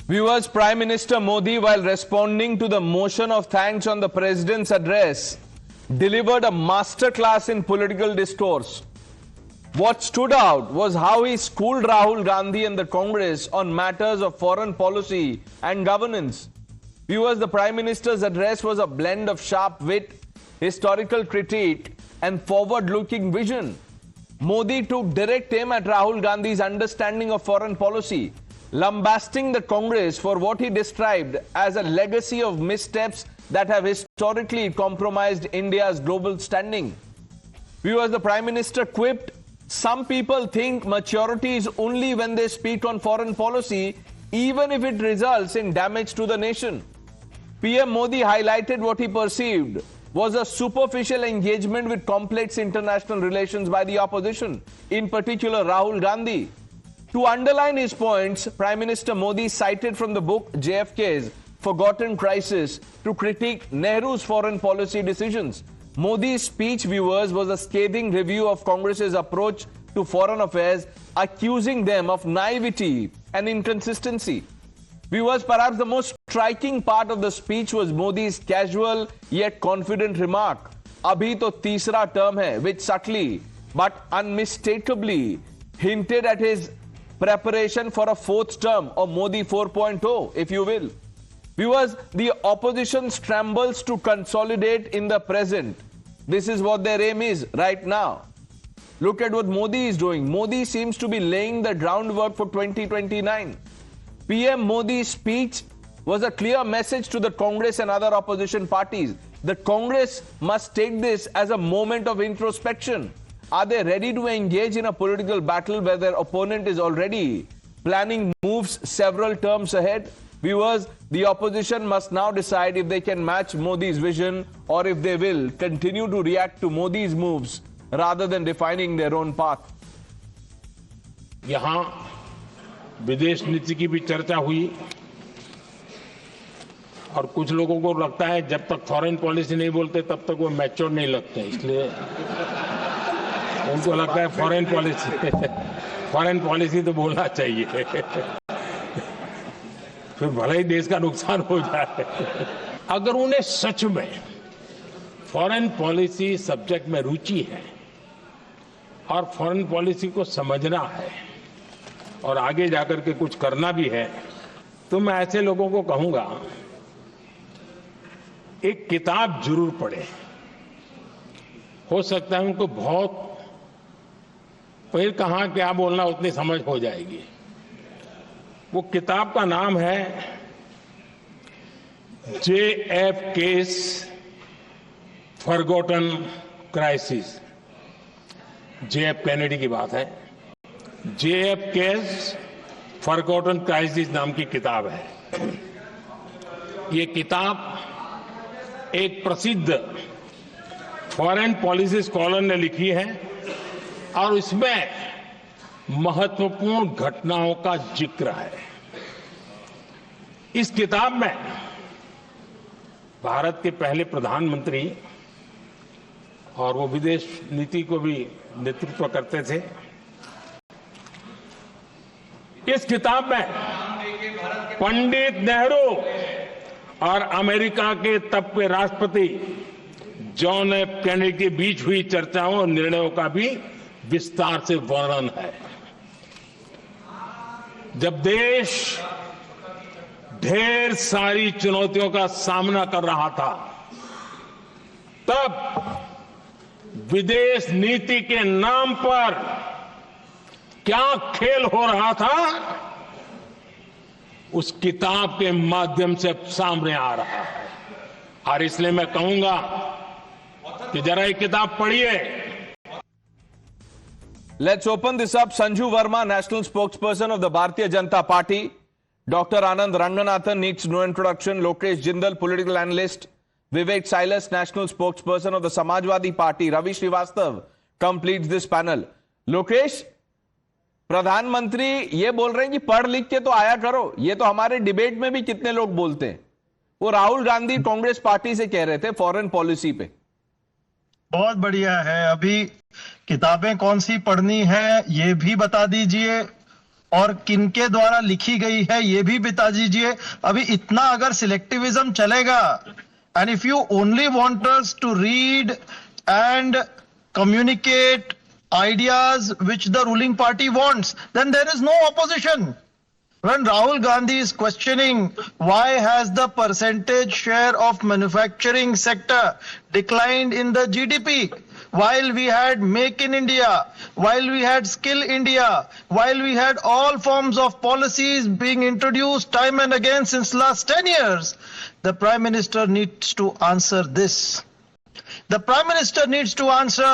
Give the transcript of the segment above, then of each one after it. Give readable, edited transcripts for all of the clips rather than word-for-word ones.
Viewers, Prime Minister Modi, while responding to the motion of thanks on the President's address, delivered a masterclass in political discourse. What stood out was how he schooled Rahul Gandhi and the Congress on matters of foreign policy and governance. Viewers, the Prime Minister's address was a blend of sharp wit, historical critique, and forward-looking vision. Modi took direct aim at Rahul Gandhi's understanding of foreign policy, lambasting the Congress for what he described as a legacy of missteps that have historically compromised India's global standing. Viewers, the Prime Minister quipped, "Some people think maturity is only when they speak on foreign policy, even if it results in damage to the nation." PM Modi highlighted what he perceived was a superficial engagement with complex international relations by the opposition, in particular Rahul Gandhi. To underline his points, Prime Minister Modi cited from the book JFK's Forgotten Crisis to critique Nehru's foreign policy decisions. Modi's speech, viewers, was a scathing review of Congress's approach to foreign affairs, accusing them of naivety and inconsistency. Viewers, perhaps the most striking part of the speech was Modi's casual yet confident remark, "Abhi to teesra term hai," which subtly but unmistakably hinted at his preparation for a fourth term, or Modi 4.0, if you will. Viewers, the opposition scrambles to consolidate in the present. This is what their aim is right now. Look at what Modi is doing. Modi seems to be laying the groundwork for 2029. PM Modi's speech was a clear message to the Congress and other opposition parties. The Congress must take this as a moment of introspection. Are they ready to engage in a political battle where their opponent is already planning moves several terms ahead? Viewers, the opposition must now decide if they can match Modi's vision or if they will continue to react to Modi's moves rather than defining their own path. यहाँ विदेश नीति की भी चर्चा हुई और कुछ लोगों को लगता है जब तक फॉरेन पॉलिसी नहीं बोलते तब तक वो मैच्योर नहीं लगते, इसलिए उनको लगता है फॉरेन पॉलिसी तो बोलना चाहिए, फिर भले ही देश का नुकसान हो जाए। अगर उन्हें सच में फॉरेन पॉलिसी सब्जेक्ट में रुचि है और फॉरेन पॉलिसी को समझना है और आगे जाकर के कुछ करना भी है, तो मैं ऐसे लोगों को कहूंगा एक किताब जरूर पढ़ें। हो सकता है उनको बहुत फिर कहाँ क्या बोलना उतनी समझ हो जाएगी। वो किताब का नाम है JFK's forgotten crisis. JF Kennedy की बात है। JFK's फॉरगॉटन क्राइसिस नाम की किताब है। ये किताब एक प्रसिद्ध फॉरेन पॉलिसी स्कॉलर ने लिखी है और इसमें महत्वपूर्ण घटनाओं का जिक्र है। इस किताब में भारत के पहले प्रधानमंत्री और वो विदेश नीति को भी नेतृत्व करते थे। इस किताब में पंडित नेहरू और अमेरिका के तब के राष्ट्रपति जॉन एफ कैनेडी के बीच हुई चर्चाओं और निर्णयों का भी विस्तार से वर्णन है। जब देश ढेर सारी चुनौतियों का सामना कर रहा था, तब विदेश नीति के नाम पर क्या खेल हो रहा था, उस किताब के माध्यम से सामने आ रहा है। और इसलिए मैं कहूंगा कि जरा ये किताब पढ़िए। Let's open this up. Sanju Verma, national spokesperson of the Bharatiya Janata Party. Dr. Anand Ranganathan needs no introduction. Lokesh Jindal, political analyst. Vivek Silas, national spokesperson of the Samajwadi Party. Ravi Srivastav completes this panel. Lokesh, प्रधानमंत्री ये बोल रहे हैं कि पढ़ लिख के तो आया करो। ये तो हमारे डिबेट में भी कितने लोग बोलते हैं। वो राहुल गांधी कांग्रेस पार्टी से कह रहे थे फॉरेन पॉलिसी पे। बहुत बढ़िया है। अभी किताबें कौन सी पढ़नी है ये भी बता दीजिए और किनके द्वारा लिखी गई है ये भी बता दीजिए। अभी इतना अगर सिलेक्टिविज्म चलेगा, and if you only want us to read and communicate ideas which the ruling party wants, then there is no opposition. When Rahul Gandhi is questioning why has the percentage share of manufacturing sector declined in the GDP, while we had Make in India, while we had Skill India, while we had all forms of policies being introduced time and again since last 10 years, the Prime Minister needs to answer this. The Prime Minister needs to answer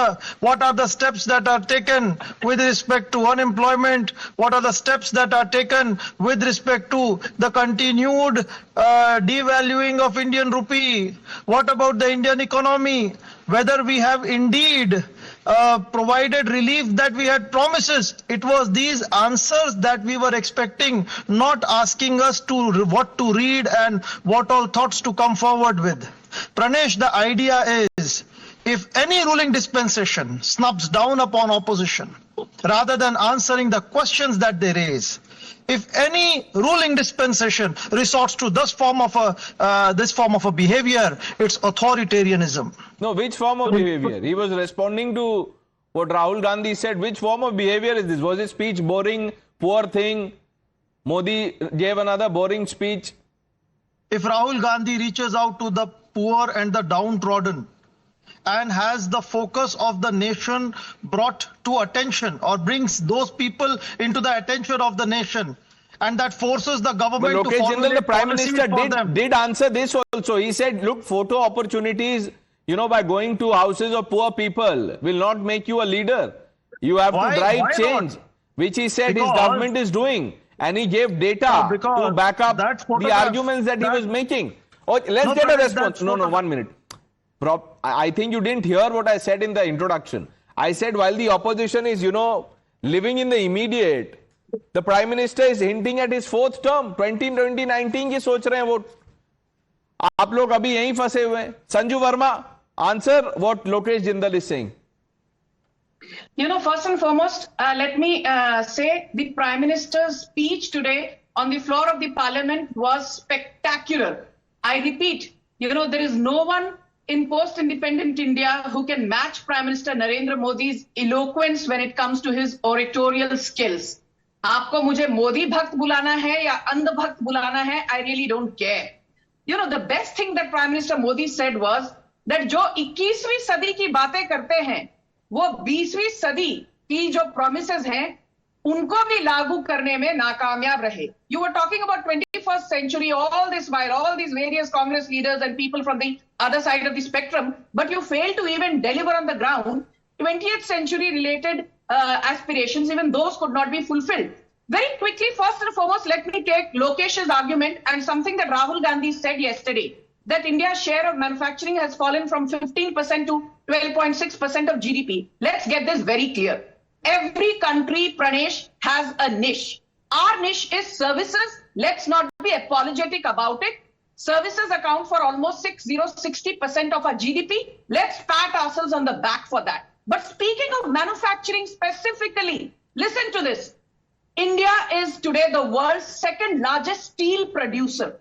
what are the steps that are taken with respect to unemployment, what are the steps that are taken with respect to the continued devaluing of Indian rupee, what about the Indian economy, whether we have indeed provided relief that we had promises. It was these answers that we were expecting, not asking us to what to read and what all thoughts to come forward with. Pranesh, the idea is, if any ruling dispensation snubs down upon opposition rather than answering the questions that they raise, if any ruling dispensation resorts to this form of a behavior, it's authoritarianism. No, which form of behavior? He was responding to what Rahul Gandhi said. Which form of behavior is this? Was his speech boring, poor thing? Modi gave another boring speech. If Rahul Gandhi reaches out to the poor and the downtrodden and has the focus of the nation brought to attention, or brings those people into the attention of the nation, and that forces the government But to Lokesh formulate Jindal, the Prime policies Minister for them. did answer this also. He said, look, photo opportunities, by going to houses of poor people will not make you a leader. You have Why? to drive Why change, not? which he said his Because- government is doing. And he gave data because to back up that the photograph- arguments that he that- was making. Oh, let's No, get a Pranesh, response. that No, photograph- 1 minute. I think you didn't hear what I said in the introduction. I said while the opposition is, living in the immediate, the Prime Minister is hinting at his fourth term, 2019 की सोच रहे हैं vote. आप लोग अभी यहीं फंसे हुए हैं. Sanju Verma, answer what Lokesh Jindal is saying. First and foremost, let me say the Prime Minister's speech today on the floor of the Parliament was spectacular. I repeat, there is no one in post-independent India who can match Prime Minister Narendra Modi's eloquence when it comes to his oratorial skills. आपको मुझे मोदी भक्त बुलाना है या अंध भक्त बुलाना है, I really don't care. The best thing that Prime Minister Modi said was that जो 21वीं सदी की बातें करते हैं, वो 20वीं सदी की जो promises हैं, उनको भी लागू करने में नाकामयाब रहे. You were talking about 21st century all this while, all these various Congress leaders and people from the other side of the spectrum, but you failed to even deliver on the ground 20th century related aspirations, even those could not be fulfilled. Very quickly, first and foremost, let me take Lokesh's argument and something that Rahul Gandhi said yesterday, that India's share of manufacturing has fallen from 15% to 12.6% of GDP. Let's get this very clear. Every country, Pranesh, has a niche. Our niche is services. Let's not be apologetic about it. Services account for almost 60% of our GDP. Let's pat ourselves on the back for that. But speaking of manufacturing specifically, listen to this. India is today the world's second largest steel producer.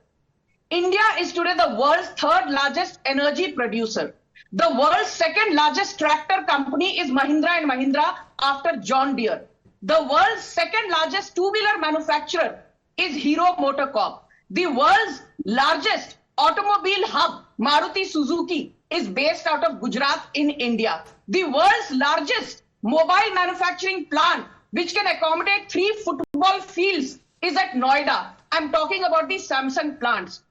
India is today the world's third largest energy producer. The world's second largest tractor company is Mahindra and Mahindra after John Deere. The world's second largest two-wheeler manufacturer is Hero MotoCorp. The world's largest automobile hub, Maruti Suzuki, is based out of Gujarat in India. The world's largest mobile manufacturing plant, which can accommodate 3 football fields, is at Noida. I'm talking about the Samsung plants.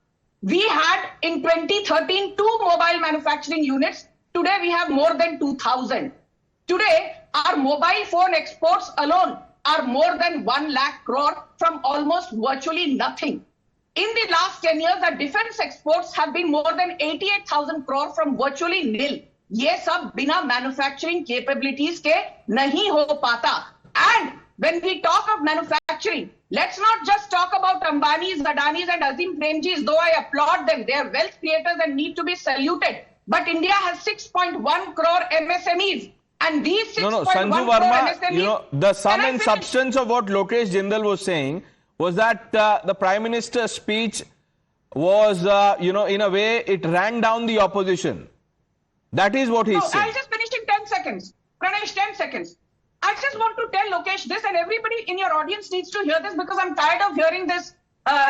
We had in 2013 2 mobile manufacturing units. Today we have more than 2,000. Today our mobile phone exports alone are more than 1 lakh crore from almost virtually nothing. In the last 10 years, our defense exports have been more than 88,000 crore from virtually nil. ये सब बिना manufacturing capabilities के नहीं हो पाता. And when we talk of manufacturing, let's not just talk about Ambani's, Adani's and Azim Premji's, though I applaud them. They are wealth creators and need to be saluted. But India has 6.1 crore MSMEs And these 6.1 No, Sanju crore Verma, MSMEs, the sum Can I and finish? substance of what Lokesh Jindal was saying was that the Prime Minister's speech was, in a way, it ran down the opposition. That is what he No, said. I'll just finish in 10 seconds. Pranesh, 10 seconds. I just want to tell Lokesh this, and everybody in your audience needs to hear this because I'm tired of hearing this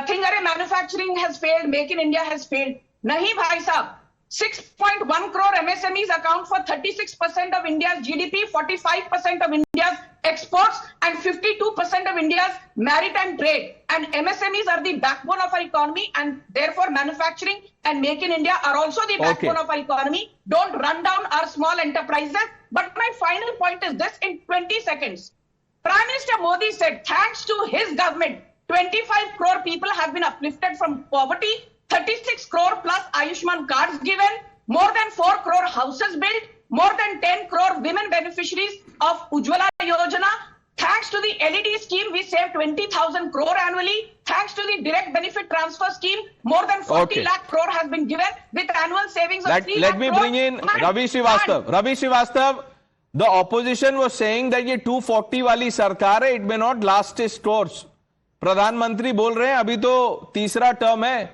thing. Arey, manufacturing has failed, Make in India has failed. Nahi, bhai sahab. 6.1 crore MSMEs account for 36% of India's GDP, 45% of India's exports, and 52% of India's maritime trade. And MSMEs are the backbone of our economy, and therefore manufacturing and Make in India are also the backbone of our economy. Don't run down our small enterprises. But my final point is this in 20 seconds. Prime Minister Modi said, thanks to his government, 25 crore people have been uplifted from poverty, 36 crore plus Ayushman cards given, more than 4 crore houses built, more than 10 crore women beneficiaries of Ujjwala Yojana. Thanks to the LED scheme, we saved 20,000 crore annually. Thanks to the direct benefit transfer scheme, more than 40 lakh crore has been given with annual savings of 3 lakh Let me crore. bring in Ravi Srivastava. Ravi Srivastava, the opposition was saying that ये 240 वाली सरकार है, it may not last its course. प्रधानमंत्री बोल रहे हैं अभी तो तीसरा टर्म है.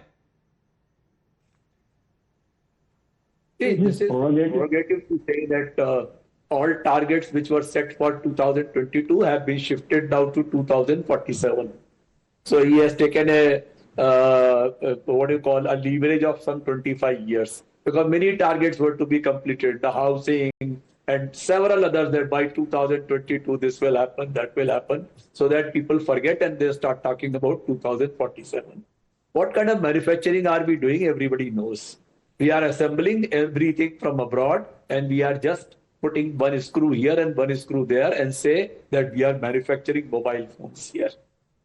This is prerogative to say that all targets which were set for 2022 have been shifted now to 2047. So he has taken a leverage of some 25 years because many targets were to be completed, the housing and several others, that by 2022 this will happen, that will happen, so that people forget and they start talking about 2047. What kind of manufacturing are we doing? Everybody knows. We are assembling everything from abroad and we are just putting one screw here and one screw there and say that we are manufacturing mobile phones here.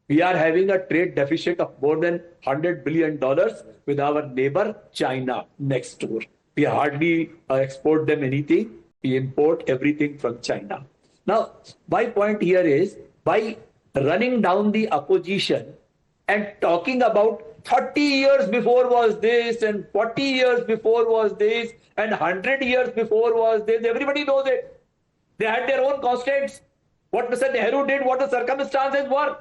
We are having a trade deficit of more than $100 billion with our neighbor China next door. We hardly export them anything. We import everything from China. Now, my point here is by running down the opposition and talking about 30 years before was this and 40 years before was this and 100 years before was this. Everybody knows it. They had their own constants. What Mr. Nehru did, what the circumstances were.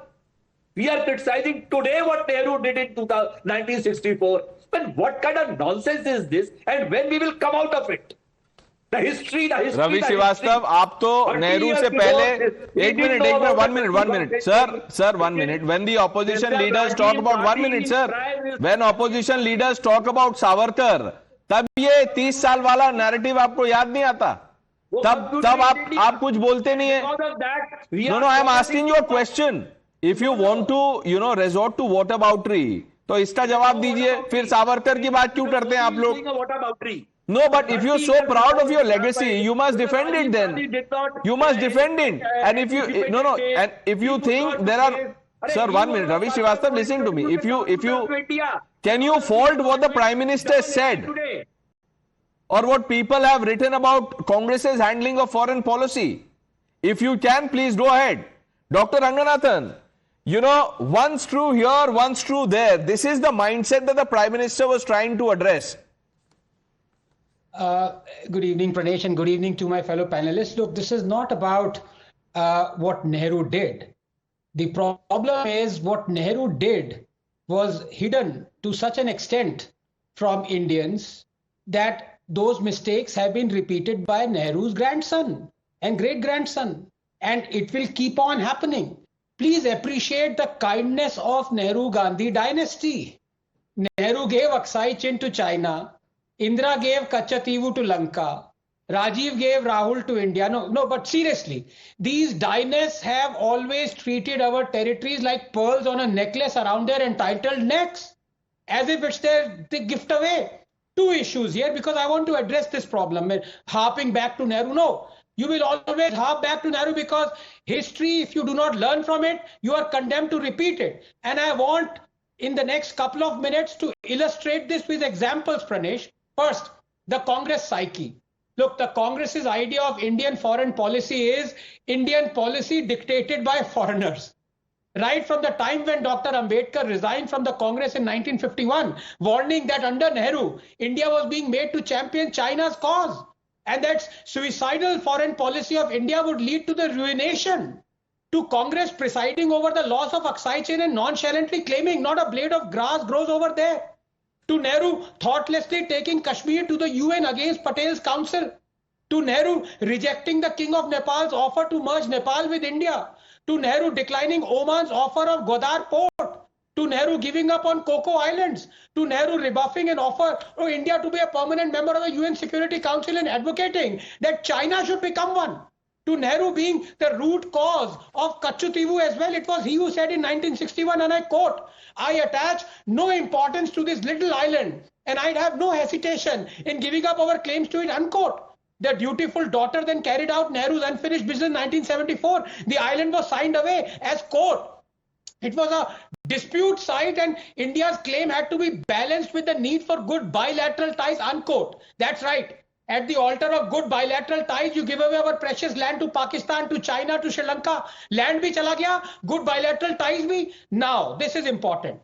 We are criticizing today what Nehru did in 1964. But what kind of nonsense is this and when we will come out of it? The history. Ravi Srivastava, आप तो नेहरू से पहले एक minute 1 minute sir 1 minute. When the opposition leaders talk about 1 minute sir, when opposition leaders talk about Savarkar, तब ये 30 साल वाला narrative आपको याद नहीं आता? तब आप कुछ बोलते नहीं है. No, I am asking you a question. If you want to resort to whataboutery, तो इसका जवाब दीजिए. फिर सावरकर की बात क्यों करते हैं आप लोग? No, but if you're so proud of your legacy, you must defend it then. You must defend it. And if you, and if you think there are, sir, 1 minute, Ravi Srivastava, listen to me. Can you fault what the Prime Minister said? Or what people have written about Congress's handling of foreign policy? If you can, please go ahead. Dr. Ranganathan, one screw here, one screw there. This is the mindset that the Prime Minister was trying to address. Good evening, Pranesh, and good evening to my fellow panelists. Look, this is not about what Nehru did. The problem is what Nehru did was hidden to such an extent from Indians that those mistakes have been repeated by Nehru's grandson and great-grandson, and it will keep on happening. Please appreciate the kindness of Nehru-Gandhi dynasty. Nehru gave Aksai Chin to China. Indira gave Kachativu to Lanka. Rajiv gave Rahul to India. No, but seriously, these dynasts have always treated our territories like pearls on a necklace around their entitled necks, as if it's their gift away. Two issues here because I want to address this problem. Harping back to Nehru, no. You will always harp back to Nehru because history, if you do not learn from it, you are condemned to repeat it. And I want in the next couple of minutes to illustrate this with examples, Pranesh. First, the Congress psyche. Look, the Congress's idea of Indian foreign policy is Indian policy dictated by foreigners. Right from the time when Dr. Ambedkar resigned from the Congress in 1951, warning that under Nehru, India was being made to champion China's cause. And that suicidal foreign policy of India would lead to the ruination, to Congress presiding over the loss of Aksai Chin and nonchalantly claiming not a blade of grass grows over there, to Nehru thoughtlessly taking Kashmir to the UN against Patel's counsel, to Nehru rejecting the King of Nepal's offer to merge Nepal with India, to Nehru declining Oman's offer of Godar port, to Nehru giving up on Coco Islands, to Nehru rebuffing an offer for India to be a permanent member of the UN Security Council and advocating that China should become one, to Nehru being the root cause of Kachutivu as well. It was he who said in 1961, and I quote, "I attach no importance to this little island and I'd have no hesitation in giving up our claims to it," unquote. The dutiful daughter then carried out Nehru's unfinished business in 1974. The island was signed away as court. It was a dispute site and India's claim had to be balanced with the need for good bilateral ties, unquote. That's right. At the altar of good bilateral ties, you give away our precious land to Pakistan, to China, to Sri Lanka. Land bhi chala gaya, good bilateral ties bhi. Now, this is important.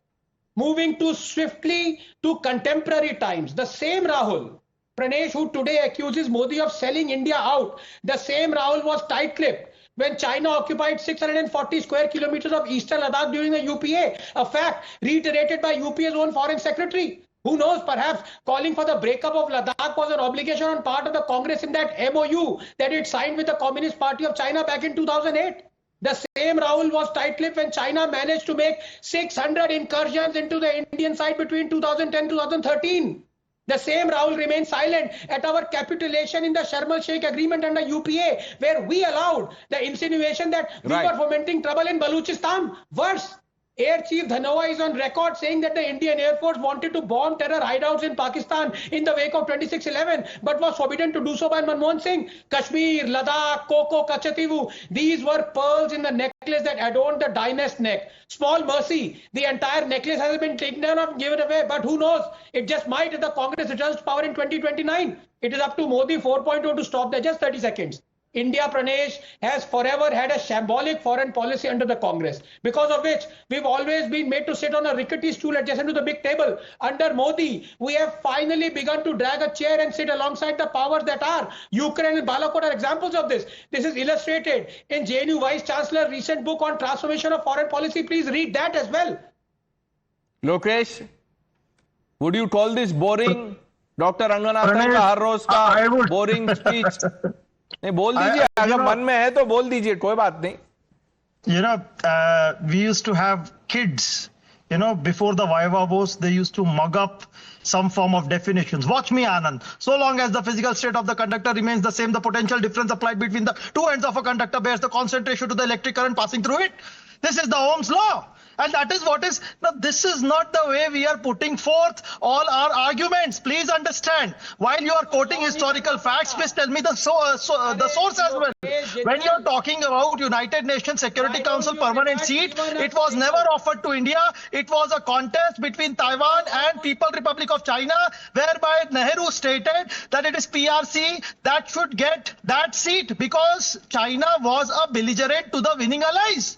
Moving too swiftly to contemporary times, the same Rahul, Pranesh, who today accuses Modi of selling India out, the same Rahul was tight-lipped when China occupied 640 square kilometers of eastern Ladakh during the UPA, a fact reiterated by UPA's own foreign secretary. Who knows, perhaps calling for the breakup of Ladakh was an obligation on part of the Congress in that MOU that it signed with the Communist Party of China back in 2008. The same Rahul was tight-lipped when China managed to make 600 incursions into the Indian side between 2010 and 2013. The same Rahul remained silent at our capitulation in the Sharm el-Sheikh agreement under UPA, where we allowed the insinuation that we were fomenting trouble in Balochistan. Worse, Air Chief Dhanoa is on record saying that the Indian Air Force wanted to bomb terror hideouts in Pakistan in the wake of 26/11, but was forbidden to do so by Manmohan Singh. Kashmir, Ladakh, Coco, Kachativu, these were pearls in the necklace that adorned the dynast's neck. Small mercy, the entire necklace has been taken down and given away, but who knows? It just might if the Congress returns to power in 2029. It is up to Modi 4.0 to stop that. Just 30 seconds. India, Pranesh, has forever had a shambolic foreign policy under the Congress, because of which we've always been made to sit on a rickety stool adjacent to the big table. Under Modi, we have finally begun to drag a chair and sit alongside the powers that are. Ukraine and Balakot are examples of this. This is illustrated in JNU Vice Chancellor's recent book on transformation of foreign policy. Please read that as well. Lokesh, would you call this boring? Dr. Ranganathan का हर रोज का boring speech. नहीं बोल दीजिए, अगर मन में है तो बोल दीजिए, कोई बात नहीं. You know, we used to have kids, you know, before the Vaivavos, they used to mug up some form of definitions. Watch me, Anand. So long as the physical state of the conductor remains the same, the potential difference applied between the two ends of a conductor bears the constant ratio to the electric current passing through it. This is the Ohm's law. And that is what is, now this is not the way we are putting forth all our arguments. Please understand. While you are quoting historical facts, please tell me the source as well. When you are talking about United Nations Security Council permanent seat, it was never offered to India. It was a contest between Taiwan and People's Republic of China, whereby Nehru stated that it is PRC that should get that seat because China was a belligerent to the winning allies.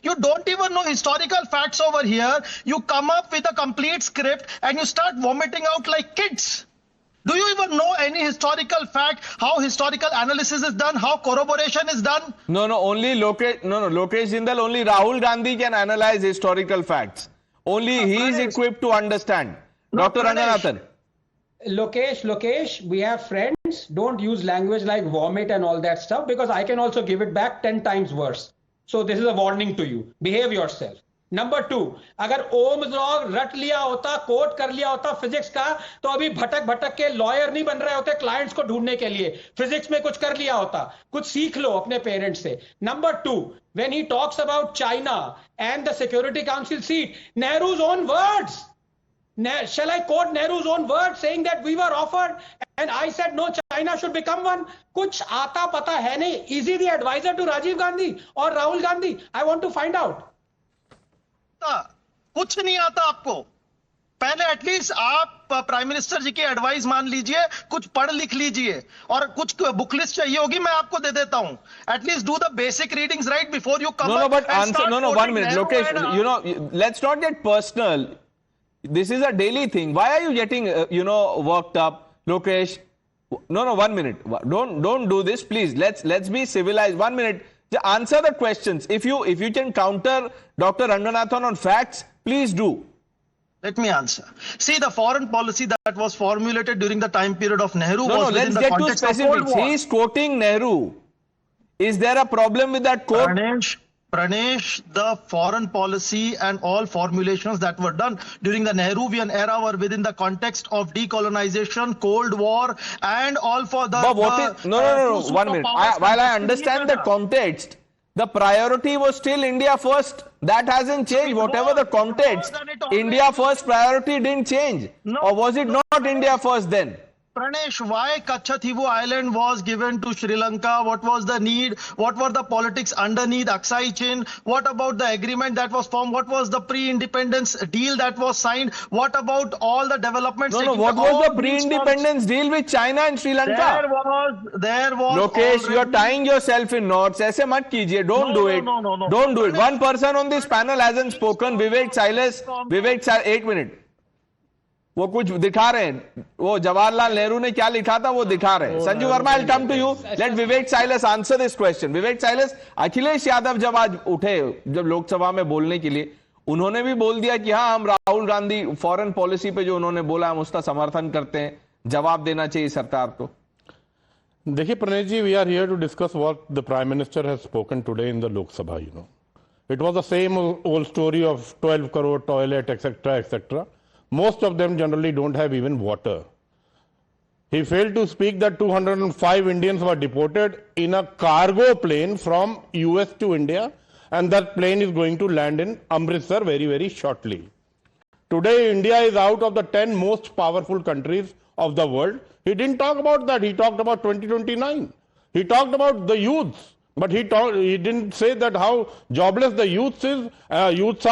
You don't even know historical facts over here. You come up with a complete script and you start vomiting out like kids. Do you even know any historical fact, how historical analysis is done, how corroboration is done? No, only Lokesh Jindal, only Rahul Gandhi can analyze historical facts. Only he is equipped to understand. Dr. Ranganathan. Lokesh, we have friends. Don't use language like vomit and all that stuff, because I can also give it back 10 times worse. So this is a warning to you. Behave yourself. Number 2, अगर Ohm's law रट लिया होता, coat कर लिया होता physics का, तो अभी भटक के लॉयर नहीं बन रहे होते क्लाइंट्स को ढूंढने के लिए. फिजिक्स में कुछ कर लिया होता. कुछ सीख लो अपने पेरेंट्स से. Number 2, when he talks about China and the Security Council seat, Nehru's own words. Shall I quote Nehru's own words saying that we were offered and I said no, China should become one? कुछ आता पता है नहीं. Is he the advisor to Rajiv Gandhi or Rahul Gandhi? I want to find out. कुछ नहीं आता आपको. पहले एटलीस्ट आप प्राइम मिनिस्टर जी की एडवाइस मान लीजिए, कुछ पढ़ लिख लीजिए, और कुछ बुक लिस्ट चाहिए होगी मैं आपको दे देता हूं. At least do the basic readings right before you come. No, but answer. No, 1 minute. Lokesh, you know, let's not get personal. This is a daily thing. Why are you getting, worked up, Lokesh? No, 1 minute. Don't do this, please. Let's be civilized. 1 minute. Answer the questions. If you can counter Dr. Ranganathan on facts, please do. Let me answer. See, the foreign policy that was formulated during the time period of Nehru No, was within let's the get to context of Cold specifics. War. He is quoting Nehru. Is there a problem with that quote? Pranesh, the foreign policy and all formulations that were done during the Nehruvian era were within the context of decolonization, Cold War, and all for the. But what is no. 1 minute. While I understand the context, the priority was still India first. That hasn't changed. Whatever the context, India first priority didn't change. Or was it not India first then? Pranesh, why Kachativu Island was given to Sri Lanka? What was the need? What were the politics underneath Aksai Chin? What about the agreement that was formed? What was the pre-independence deal that was signed? What about all the developments? No. What was the pre-independence deal with China and Sri Lanka? There was. Lokesh, you are tying yourself in knots. ऐसे मत कीजिए. Don't do it. Don't do it. One person on this panel hasn't spoken. Vivek Silas. 8 minutes. वो कुछ दिखा रहे हैं. वो जवाहरलाल नेहरू ने क्या लिखा था वो दिखा रहे हैं. Sanju Verma, I'll come to you. Let Vivek Silas answer this question. Vivek Silas, Akhilesh Yadav जब आज उठे, जब लोकसभा में बोलने के लिए, उन्होंने भी बोल दिया कि हाँ, हम राहुल गांधी फॉरेन पॉलिसी पे जो उन्होंने बोला हम उसका समर्थन करते हैं. जवाब देना चाहिए सरकार को. देखिए Pranesh ji, we are here to discuss what the prime minister has spoken today in the Lok Sabha. You know, it was the same old story of 12 crore toilet etcetera etcetera. Most of them generally don't have even water. He failed to speak that 205 Indians were deported in a cargo plane from US to India, and that plane is going to land in Amritsar very, very shortly. Today, India is out of the 10 most powerful countries of the world. He didn't talk about that. He talked about 2029. He talked about the youths. But he didn't say that how jobless the youths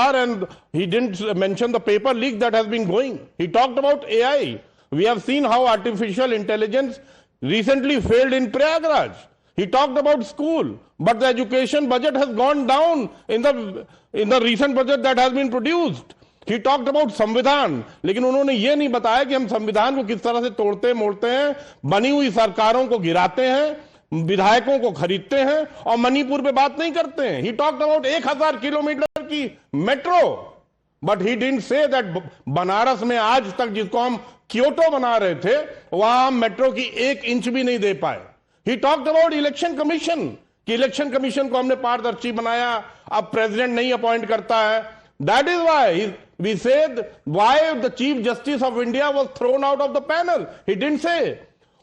are, and he didn't mention the paper leak that has been going. He talked about AI. We have seen how artificial intelligence recently failed in Prayagraj. He talked about school, but the education budget has gone down in the recent budget that has been produced. He talked about संविधान, लेकिन उन्होंने ये नहीं बताया कि हम संविधान को किस तरह से तोड़ते मोड़ते हैं, बनी हुई सरकारों को गिराते हैं, विधायकों को खरीदते हैं और मणिपुर पे बात नहीं करते हैं. He talked about 1000 किलोमीटर की metro, but he didn't say that Banaras में आज तक जिसको हम क्योटो बना रहे थे, वहां हम मेट्रो की 1 इंच भी नहीं दे पाए. He talked about election commission, कि इलेक्शन कमीशन को हमने पारदर्शी बनाया, अब प्रेसिडेंट नहीं अपॉइंट करता है. That is why we said why the Chief Justice of India was thrown out of the panel. He didn't say.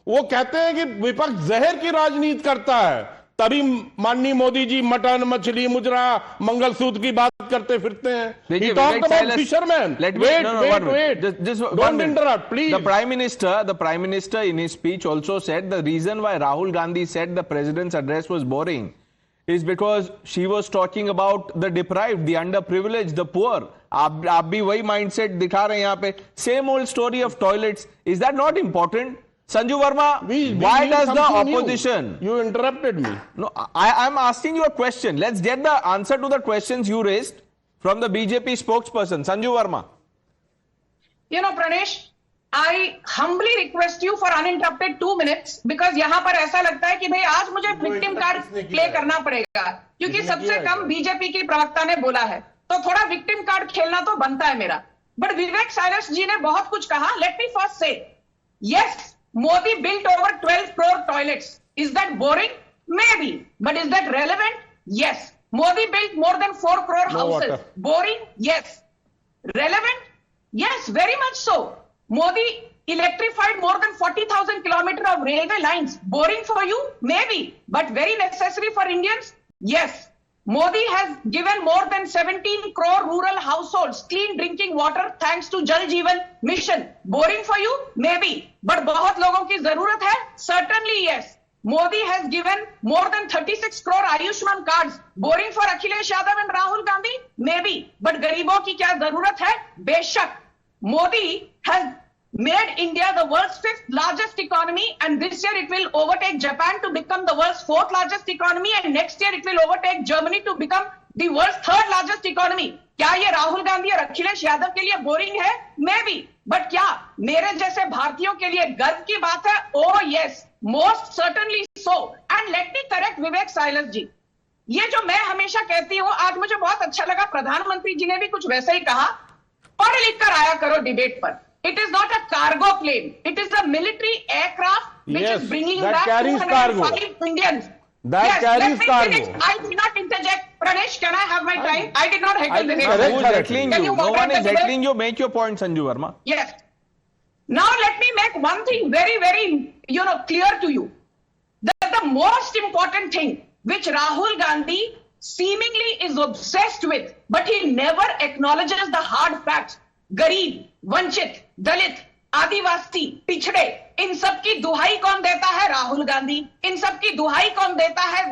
वो कहते हैं कि विपक्ष जहर की राजनीति करता है, तभी माननीय मोदी जी मटन मछली मुजरा मंगलसूत्र की बात करते फिरते हैं. He talked about fishermen. Wait. Don't interrupt, please. The Prime Minister in his speech also said the reason why Rahul Gandhi said the president's address was boring is because she was talking about the deprived, the underprivileged, the poor. आप भी वही mindset दिखा रहे हैं यहाँ पे. Same old story of toilets. Is that not important? Sanju Verma, why does the opposition... You interrupted me. No, I'm asking you a question. Let's get the answer to the questions you raised from the BJP spokesperson. Sanju Verma. You know, Pranesh, I humbly request you for uninterrupted 2 minutes because यहाँ पर ऐसा लगता है कि भाई आज मुझे victim card play करना पड़ेगा क्योंकि सबसे कम बीजेपी की प्रवक्ता ने बोला है, तो थोड़ा victim card खेलना तो बनता है मेरा. But विवेक साइलस जी ने बहुत कुछ कहा. Let me first say, yes, Modi built over 12 crore toilets. Is that boring? Maybe. But is that relevant? Yes. Modi built more than 4 crore houses. Water. Boring? Yes. Relevant? Yes, very much so. Modi electrified more than 40,000 kilometers of railway lines. Boring for you? Maybe. But very necessary for Indians? Yes. Modi has given more than 17 crore rural households clean drinking water thanks to Jal Jeevan Mission. Boring for you? Maybe. But बहुत लोगों की जरूरत है? Certainly yes. Modi has given more than 36 crore Ayushman cards. Boring for Akhilesh Yadav and Rahul Gandhi? Maybe. But गरीबों की क्या जरूरत है? बेशक. Modi has made India the world's 5th largest economy, and this year it will overtake Japan to become the world's 4th largest economy, and next year it will overtake Germany to become the world's 3rd largest economy. क्या ये राहुल गांधी और अखिलेश यादव के लिए boring है? Maybe. But क्या मेरे जैसे भारतीयों के लिए गर्व की बात है? Oh yes, most certainly so. And let me correct Vivek Silas ji, ये जो मैं हमेशा कहती हूं, आज मुझे बहुत अच्छा लगा, प्रधानमंत्री जी ने भी कुछ वैसा ही कहा, पढ़ लिख कर आया करो डिबेट पर। It is not a cargo plane, it is a military aircraft which Yes, is bringing that back carries 205 Indians. That Yes, carries let me cargo. finish. I did not interject. Pranesh, can I have my time? I did not heckle the Who nation. is heckling Can you? you No moderate one is the debate? heckling you. Make your point, Sanju Verma. Yes. Now let me make one thing very, very, clear to you. That the most important thing which Rahul Gandhi seemingly is obsessed with, but he never acknowledges the hard facts. Garib, Vanchit, Dalit, आदिवासी, पिछड़े, इन सब की दुहाई कौन देता है? राहुल गांधी। इन सब की दुहाई कौन देता है?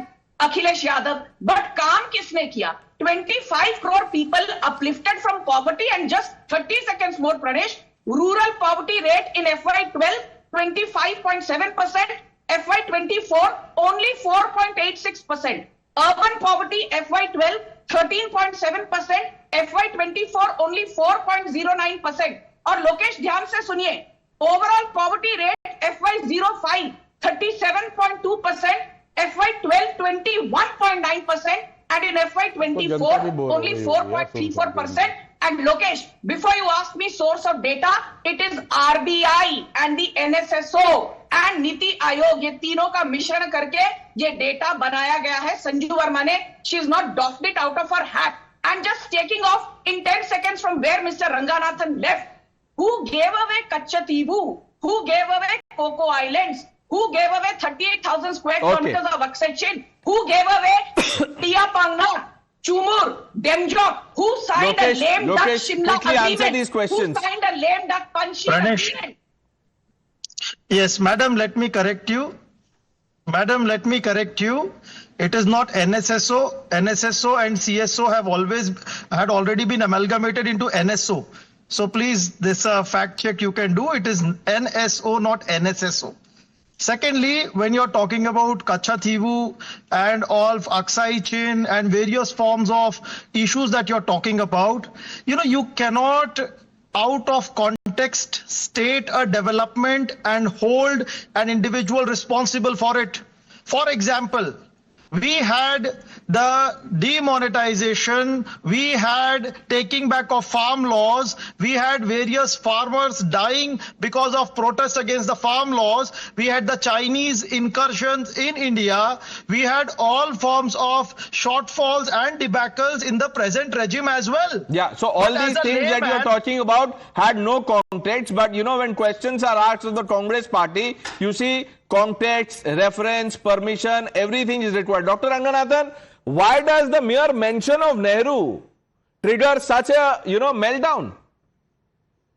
अखिलेश यादव। बट काम किसने किया? 25 crore people uplifted from poverty, and just 30 seconds more, Pranesh. Rural poverty rate in FY12 25.7%, FY24 only 4.86%. Urban poverty FY12 13.7%, FY24 only 4.09%. और लोकेश ध्यान से सुनिए, overall poverty rate FY05 37.2%, FY12 21.9%, and in FY24 only 4.34%. And Lokesh, before you ask me source of data, it is RBI and the NSSO and NITI Aayog, ये तीनों का मिश्रण करके ये डेटा बनाया गया है संजू वर्मा ने. She is not doffed it out of her hat. And just taking off in 10 seconds from where Mr. Ranganathan left, who gave away Kachativu? Who gave away Coco Islands? Who gave away 38,000 square kilometers of Oxygen? Who gave away Tia Pangna, Chumur, Demjok? Who signed a lame duck Shimla quickly answer agreement? these questions. Who signed a lame duck Panchshir Pranesh. agreement? Yes, madam, let me correct you. Madam, let me correct you. It is not NSSO. NSSO and CSO had already been amalgamated into NSO. So please, this fact check you can do. It is NSO, not NSSO. Secondly, when you're talking about Kachativu and all Aksai Chin and various forms of issues that you're talking about, you cannot out of context state a development and hold an individual responsible for it. For example, we had the demonetization, we had taking back of farm laws, we had various farmers dying because of protests against the farm laws, we had the Chinese incursions in India, we had all forms of shortfalls and debacles in the present regime as well. Yeah, so all But these as a things that layman- you're talking about had no context, but when questions are asked of the Congress party, you see context, reference, permission, everything is required. Dr. Ranganathan, why does the mere mention of Nehru trigger such a, meltdown?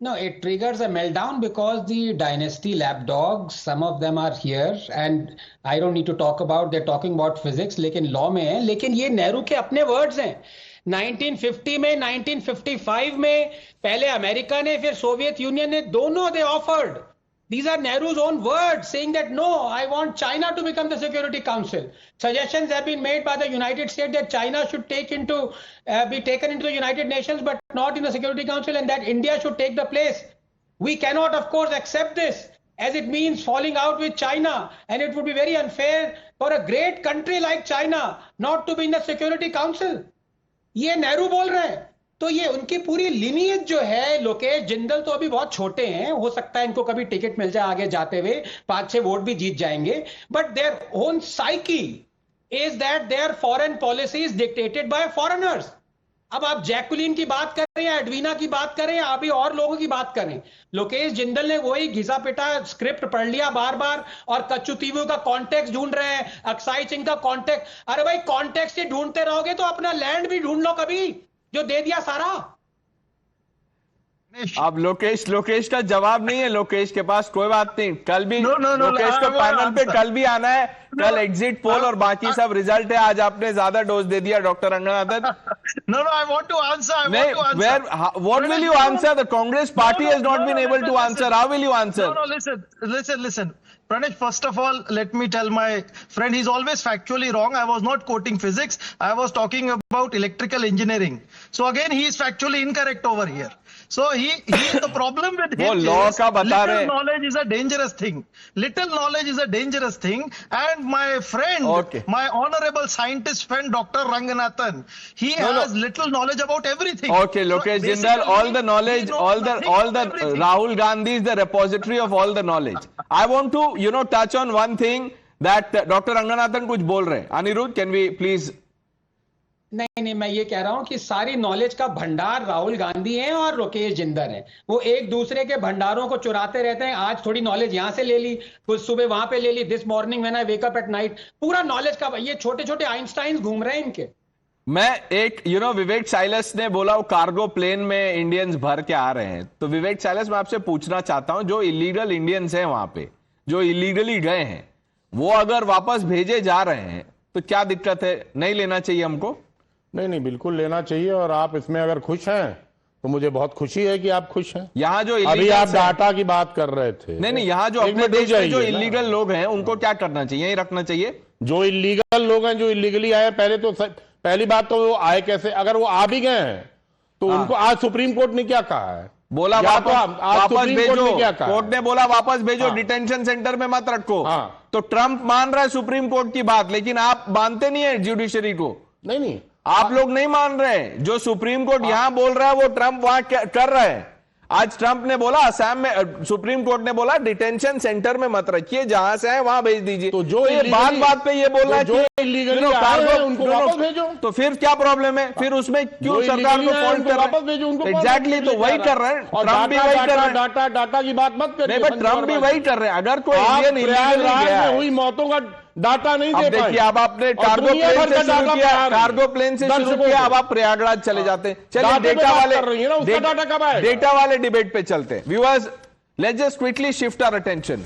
No, it triggers a meltdown because the dynasty lapdogs, some of them are here, and I don't need to talk about, they're talking about physics, लेकिन law में है, लेकिन ये नेहरू के अपने words हैं. 1950 में, 1955 में, पहले अमेरिका ने, फिर सोवियत यूनियन ने, दोनों they offered. These are Nehru's own words saying that no, I want China to become the Security Council. Suggestions have been made by the United States that China should be taken into the United Nations but not in the Security Council, and that India should take the place. We cannot, of course, accept this, as it means falling out with China, and it would be very unfair for a great country like China not to be in the Security Council. ये नेहरू बोल रहे हैं. तो ये उनकी पूरी lineage जो है, लोकेश जिंदल तो अभी बहुत छोटे हैं, हो सकता है इनको कभी टिकट मिल जाए आगे जाते हुए, 5-6 वोट भी जीत जाएंगे, but their own psyche is that their foreign policy is dictated by foreigners. अब आप जैकुलिन की बात कर रहे हैं, एडवीना की बात कर रहे हैं, अभी और लोगों की बात करें. लोकेश जिंदल ने वही घिसा पिटा स्क्रिप्ट पढ़ लिया बार बार और कच्चुतीवू का कॉन्टेक्स्ट ढूंढ रहे हैं, अक्साई चिंग का कॉन्टेक्स्ट. अरे भाई, कॉन्टेक्स्ट ही ढूंढते रहोगे तो अपना लैंड भी ढूंढ लो कभी, जो दे दिया सारा. अब लोकेश का जवाब नहीं है लोकेश के पास, कोई बात नहीं, कल भी No, लोकेश को पैनल पे कल भी आना है. कल एग्जिट पोल और बाकी सब रिजल्ट है. आज आपने ज्यादा डोज दे दिया doctor Ranganathan. No, I want to answer. What will you answer? The Congress party has not been able to answer. How will you answer? No, listen. Pranesh, first of all, let me tell my friend, he's always factually wrong. I was not quoting physics. I was talking about electrical engineering. So again, he is factually incorrect over here. So the problem with वो him law is का बता रहे little knowledge is a dangerous thing. Little knowledge is a dangerous thing. And my friend, Okay. my honorable scientist friend, Dr. Ranganathan, he No, has little knowledge about everything. Okay, So Lokesh Jindal, all the basically, knowledge, he knows nothing about everything. Rahul Gandhi is the repository of all the knowledge. I want to, touch on one thing that Dr. Ranganathan कुछ बोल रहे हैं. Anirudh, can we please? नहीं, मैं ये कह रहा हूं कि सारी नॉलेज का भंडार राहुल गांधी हैं और लोकेश जिंदल हैं। वो एक दूसरे के भंडारों को चुराते रहते हैं। आज थोड़ी नॉलेज यहां से ले ली, कुछ सुबह वहां पे ले ली। This morning when I wake up at night, पूरा नॉलेज का ये छोटे छोटे आइंस्टाइन घूम रहे हैं इनके। मैं एक विवेक साइलस ने बोला वो कार्गो प्लेन में इंडियंस भर के आ रहे हैं। तो विवेक साइलस, मैं आपसे पूछना चाहता हूं, जो इलीगल इंडियंस हैं वहां पे, जो इलीगली गए हैं, वो अगर वापस भेजे जा रहे हैं तो क्या दिक्कत है? नहीं लेना चाहिए हमको? नहीं, बिल्कुल लेना चाहिए। और आप इसमें अगर खुश हैं तो मुझे बहुत खुशी है कि आप खुश हैं। यहाँ जो अभी आप डाटा की बात कर रहे थे। नहीं, यहाँ जो अपने देश में जो इलीगल लोग हैं उनको क्या करना चाहिए? यही रखना चाहिए। जो इलीगल लोग हैं, जो इलीगली आए, पहली बात तो वो आए कैसे? अगर वो आ भी गए हैं तो उनको आज सुप्रीम कोर्ट ने क्या कहा है? बोला वापस भेजो। कोर्ट ने बोला वापस भेजो, डिटेंशन सेंटर में मत रखो। तो ट्रंप मान रहा है सुप्रीम कोर्ट की बात, लेकिन आप मानते नहीं है जुडिशरी को। नहीं, आप लोग नहीं मान रहे। जो सुप्रीम कोर्ट यहां बोल रहा है वो ट्रंप वहां कर रहा है। आज ट्रंप ने बोला असम में, सुप्रीम कोर्ट ने बोला डिटेंशन सेंटर में मत रखिए, जहां से आए वहां भेज दीजिए। तो जो ये बात पे ये बोल रहा है जो इलीगली उनको वापस भेजो। तो फिर क्या प्रॉब्लम है? फिर उसमें क्यों सरकार को फॉल्ट कर वापस भेजो उनको? एग्जैक्टली, तो वही कर रहे हैं। ट्रंप भी वही कर रहे हैं। डाटा की बात मत करिए। नहीं, बट ट्रंप भी वही कर रहे हैं। अगर कोई इंडियन इलीगली गया है, हुई मौतों का डाटा नहीं दे पाए। देखिए, अब आपने कार्गो प्लेन से शुरू किया, अब आप प्रयागराज चले जाते हैं। चलिए डेटा वाले डिबेट पे चलते हैं। Viewers, let's just quickly shift our attention.